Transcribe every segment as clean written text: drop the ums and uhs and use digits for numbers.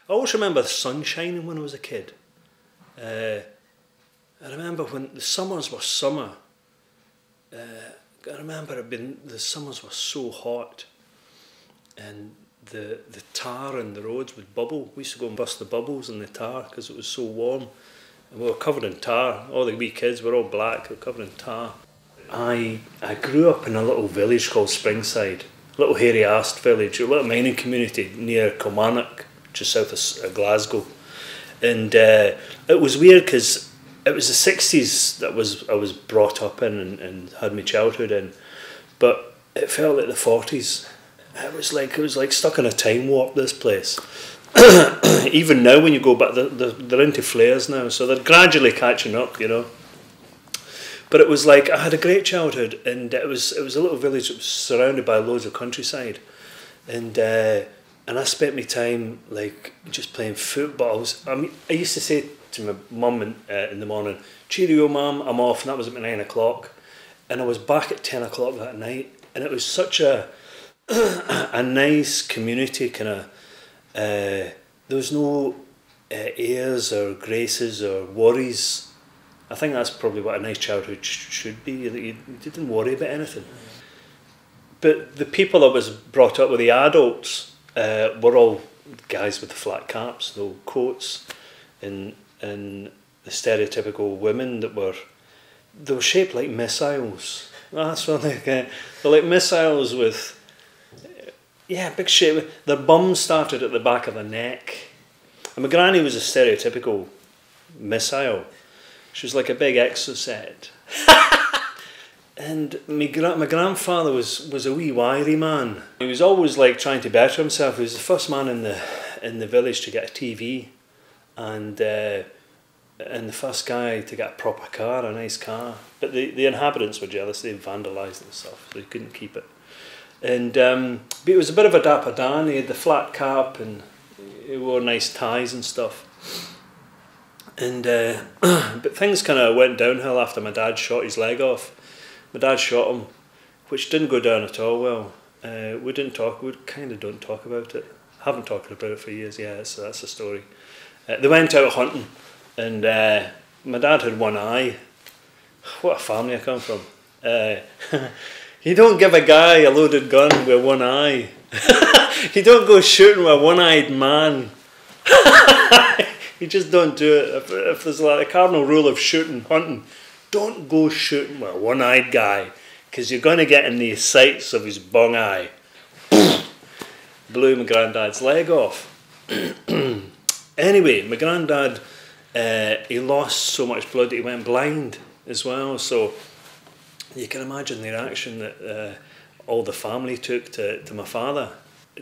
I always remember the sun shining when I was a kid. I remember when the summers were summer. I remember the summers were so hot, and the tar in the roads would bubble. We used to go and bust the bubbles in the tar because it was so warm, and we were covered in tar. All the wee kids were all black, they were covered in tar. I grew up in a little village called Springside, a little hairy-assed village, a little mining community near Kilmarnock, just south of Glasgow. And it was weird because it was the 60s that I was brought up in and had my childhood in, but it felt like the 40s. It was like stuck in a time warp, this place. Even now when you go back, they're into flares now, so they're gradually catching up, you know. But it was like, I had a great childhood, and it was a little village that was surrounded by loads of countryside, and I spent my time like just playing football. I used to say to my mum in the morning, "Cheerio, Mum, I'm off," and that was at 9 o'clock, and I was back at 10 o'clock that night, and it was such a nice community kind of. There was no airs or graces or worries. I think that's probably what a nice childhood should be, that you didn't worry about anything. But the people that was brought up with, the adults, were all guys with the flat caps, no coats, and the stereotypical women they were shaped like missiles. That's what they're like missiles with, big shape. Their bums started at the back of the neck. And my granny was a stereotypical missile. She was like a big exocet. And my grandfather was a wee wiry man. He was always like trying to better himself. He was the first man in the village to get a TV, and the first guy to get a proper car, a nice car. But the inhabitants were jealous. They vandalised and stuff, so they couldn't keep it. And but he was a bit of a dapper Dan. He had the flat cap and he wore nice ties and stuff. And but things kind of went downhill after my dad shot his leg off. My dad shot him, which didn't go down at all well. We kind of don't talk about it. Haven't talked about it for years. Yeah, so that's a story. They went out hunting, and my dad had one eye. What a family I come from. You don't give a guy a loaded gun with one eye. You don't go shooting with a one-eyed man. You just don't do it. If there's like a cardinal rule of hunting, don't go shooting with a one-eyed guy, because you're going to get in the sights of his bung eye. Blew my granddad's leg off. Anyway, my granddad, he lost so much blood that he went blind as well. So you can imagine the reaction that all the family took to my father.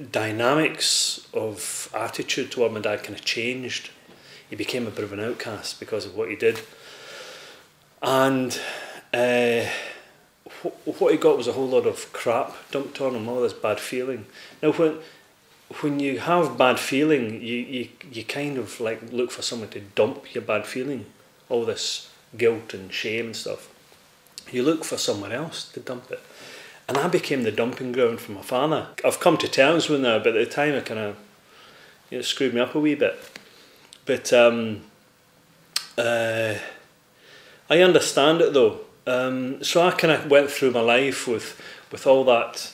Dynamics of attitude toward my dad kind of changed. He became a bit of an outcast because of what he did. And what he got was a whole lot of crap dumped on him, all this bad feeling. Now, when you have bad feeling, you kind of like look for someone to dump your bad feeling, all this guilt and shame and stuff. You look for someone else to dump it. And I became the dumping ground for my father. I've come to terms with now, but at the time it kind of screwed me up a wee bit. But I understand it though. So I kind of went through my life with all that,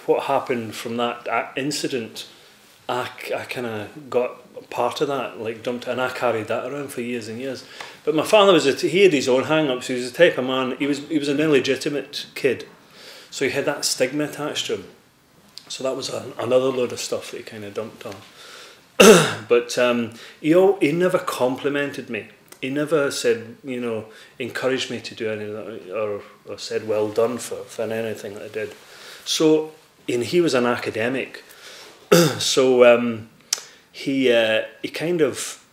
what happened from that incident. I kind of got part of that, like dumped, and I carried that around for years and years. But my father he had his own hang-ups. He was the type of man. He was an illegitimate kid, so he had that stigma attached to him. So that was another load of stuff that he kind of dumped on. But he never complimented me. He never said, encouraged me to do anything or said well done for anything that I did. So, and he was an academic, so he kind of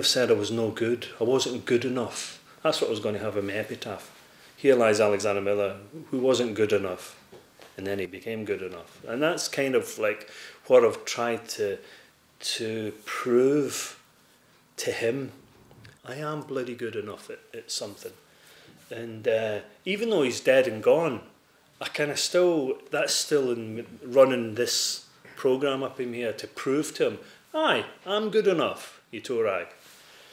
said I was no good. I wasn't good enough. That's what I was going to have in my epitaph. Here lies Alexander Millar, who wasn't good enough, and then he became good enough. And that's kind of like what I've tried to prove to him. I am bloody good enough at something. And even though he's dead and gone, I kind of that's still running this program up in here to prove to him, aye, I'm good enough, you toe rag.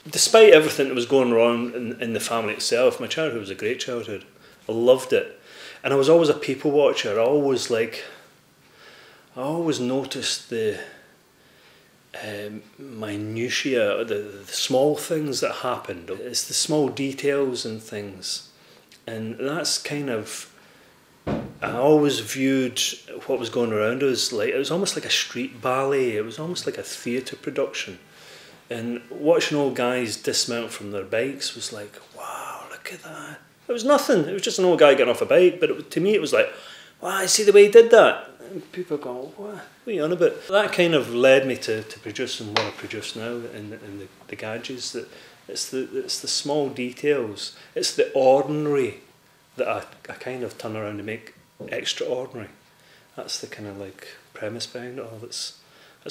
Despite everything that was going wrong in the family itself, my childhood was a great childhood. I loved it. And I was always a people watcher. I always noticed the minutiae, the small things that happened. It's the small details and things. And that's kind of, I always viewed what was going around us like, it was almost like a street ballet. It was almost like a theatre production. And watching old guys dismount from their bikes was like, wow, look at that. It was nothing. It was just an old guy getting off a bike. But to me, it was like, wow, I see the way he did that. And people go, what are you on about? That kind of led me to producing what I produce now in the Gadgies. That it's the small details. It's the ordinary that I kind of turn around and make extraordinary. That's the kind of like premise behind it all. That's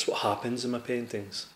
what happens in my paintings.